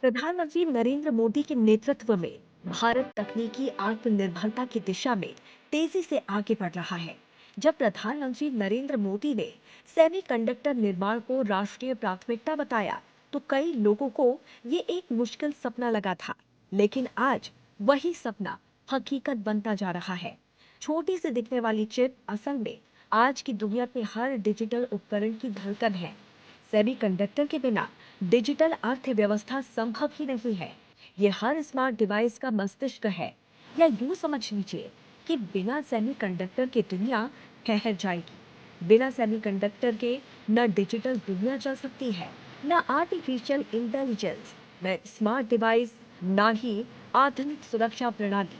प्रधानमंत्री नरेंद्र मोदी के नेतृत्व में भारत तकनीकी आत्मनिर्भरता की दिशा में तेजी से आगे बढ़ रहा है। जब प्रधानमंत्री नरेंद्र मोदी ने सेमीकंडक्टर निर्माण को राष्ट्रीय प्राथमिकता बताया, तो कई लोगों को ये एक मुश्किल सपना लगा था। लेकिन आज वही सपना हकीकत बनता जा रहा है। छोटी सी दिखने वाली चिप असल में आज की दुनिया के हर डिजिटल उपकरण की धड़कन है। सेमीकंडक्टर के बिना डिजिटल अर्थव्यवस्था संभव ही नहीं है। ये हर स्मार्ट डिवाइस का मस्तिष्क है। या यूं समझ लीजिए कि बिना सेमीकंडक्टर के दुनिया ठहर जाएगी। बिना सेमीकंडक्टर के न डिजिटल दुनिया चल सकती है, न आर्टिफिशियल इंटेलिजेंस, न स्मार्ट डिवाइस, न ही आधुनिक सुरक्षा प्रणाली।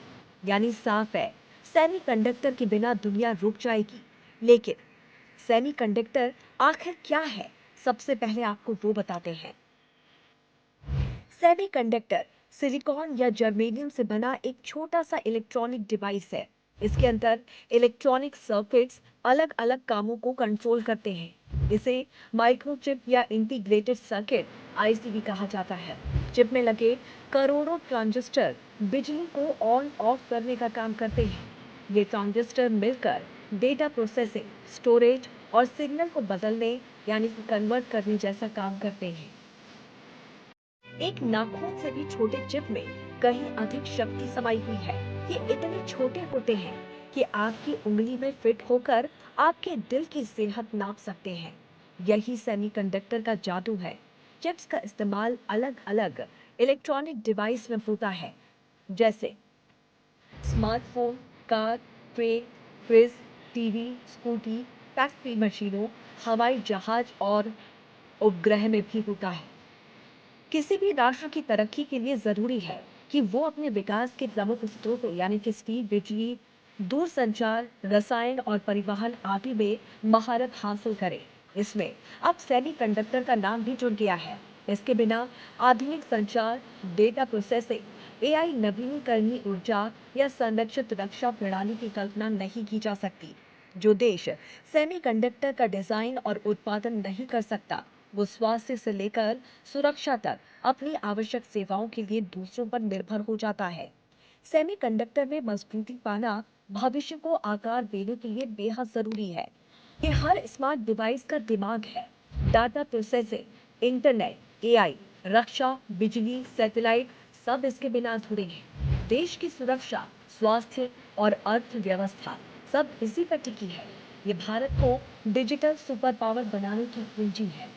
यानी साफ है, सेमीकंडक्टर के बिना दुनिया रुक जाएगी। लेकिन सेमीकंडक्टर आखिर क्या है? सबसे पहले आपको वो बताते हैं। सेमीकंडक्टर सिलिकॉन या जर्मेनियम से बना एक छोटा सा इलेक्ट्रॉनिक डिवाइस है। इसके अंदर इलेक्ट्रॉनिक सर्किट्स अलग अलग कामों को कंट्रोल करते हैं। इसे माइक्रोचिप या इंटीग्रेटेड सर्किट आईसी कहा जाता है। चिप में लगे करोड़ों ट्रांजिस्टर बिजली को ऑन ऑफ करने का काम करते हैं। ये ट्रांजिस्टर मिलकर डेटा प्रोसेसिंग, स्टोरेज और सिग्नल को बदलने यानी कि कन्वर्ट करने जैसा काम करते हैं। एक नाखून से भी छोटे चिप में कहीं अधिक शक्ति समाई हुई है। ये इतने छोटे होते हैं कि आपकी उंगली में फिट होकर आपके दिल की सेहत नाप सकते हैं। यही सेमीकंडक्टर का जादू है। चिप्स का इस्तेमाल अलग अलग इलेक्ट्रॉनिक डिवाइस में होता है, जैसे smartphone, car, train, fridge, TV, scooty, factory मशीनों, हवाई जहाज और उपग्रह में भी होता है। किसी भी राष्ट्र की तरक्की के लिए जरूरी है कि वो अपने विकास के प्रमुख स्रोतों यानी कि स्टील, बिजली, दूरसंचार, रसायन और परिवहन आदि में महारत हासिल करे। इसमें अब सेमीकंडक्टर का नाम भी जुड़ गया है। इसके बिना आधुनिक संचार, डेटा प्रोसेसिंग, एआई, नवीनीकरणीय ऊर्जा या संरक्षित रक्षा प्रणाली की कल्पना नहीं की जा सकती। जो देश सेमीकंडक्टर का डिजाइन और उत्पादन नहीं कर सकता, वो स्वास्थ्य से लेकर सुरक्षा तक अपनी आवश्यक सेवाओं के लिए दूसरों पर निर्भर हो जाता है। सेमीकंडक्टर में मजबूती पाना भविष्य को आकार देने के लिए बेहद जरूरी है। ये हर स्मार्ट डिवाइस का दिमाग है। डाटा प्रोसेसिंग, इंटरनेट, एआई, रक्षा, बिजली, सैटेलाइट, सब इसके बिना अधूरे हैं। देश की सुरक्षा, स्वास्थ्य और अर्थव्यवस्था सब इसी पर टिकी है। ये भारत को डिजिटल सुपर पावर बनाने की कुंजी है।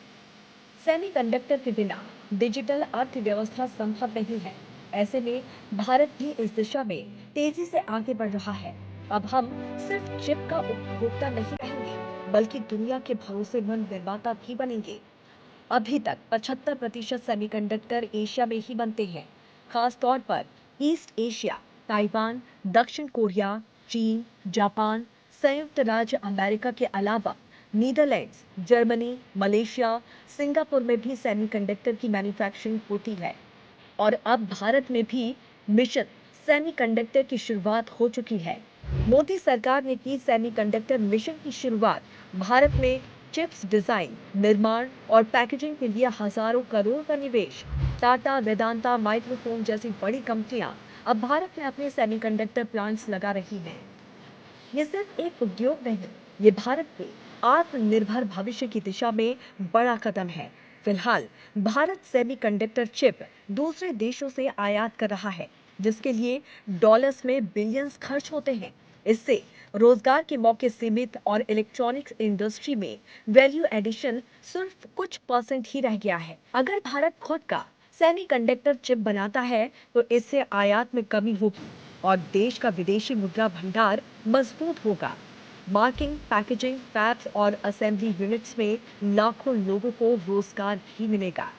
सेमीकंडक्टर के बिना डिजिटल अर्थव्यवस्था संभव नहीं है। ऐसे में भारत भी इस दिशा में तेजी से आगे बढ़ रहा है। अब हम सिर्फ चिप का उपभोक्ता नहीं रहेंगे, बल्कि दुनिया के भरोसेमंद निर्माता भी बनेंगे। अभी तक 75% सेमीकंडक्टर एशिया में ही बनते हैं, खास तौर पर ईस्ट एशिया, ताइवान, दक्षिण कोरिया, चीन, जापान, संयुक्त राज्य अमेरिका के अलावा नीदरलैंड्स, जर्मनी, मलेशिया, सिंगापुर में भी सेमीकंडक्टर की मैन्युफैक्चरिंग होती है। और अब भारत में भी मिशन सेमीकंडक्टर की शुरुआत हो चुकी है। मोदी सरकार ने की सेमीकंडक्टर मिशन की शुरुआत। भारत में चिप्स डिजाइन, निर्माण और पैकेजिंग के लिए हजारों करोड़ का निवेश। टाटा, वेदांता, माइक्रोफोन जैसी बड़ी कंपनियां अब भारत में अपने सेमीकंडक्टर प्लांट्स लगा रही हैं। ये सिर्फ एक उद्योग नहीं, ये भारत के आत्मनिर्भर भविष्य की दिशा में बड़ा कदम है। फिलहाल भारत सेमीकंडक्टर चिप दूसरे देशों से आयात कर रहा है, जिसके लिए डॉलर्स में बिलियंस खर्च होते हैं। इससे रोजगार के मौके सीमित और इलेक्ट्रॉनिक्स इंडस्ट्री में वैल्यू एडिशन सिर्फ कुछ परसेंट ही रह गया है। अगर भारत खुद का सेमीकंडक्टर चिप बनाता है, तो इससे आयात में कमी होगी और देश का विदेशी मुद्रा भंडार मजबूत होगा। मार्किंग, पैकेजिंग, फैब्स और असेंबली यूनिट्स में लाखों लोगों को रोजगार भी मिलेगा।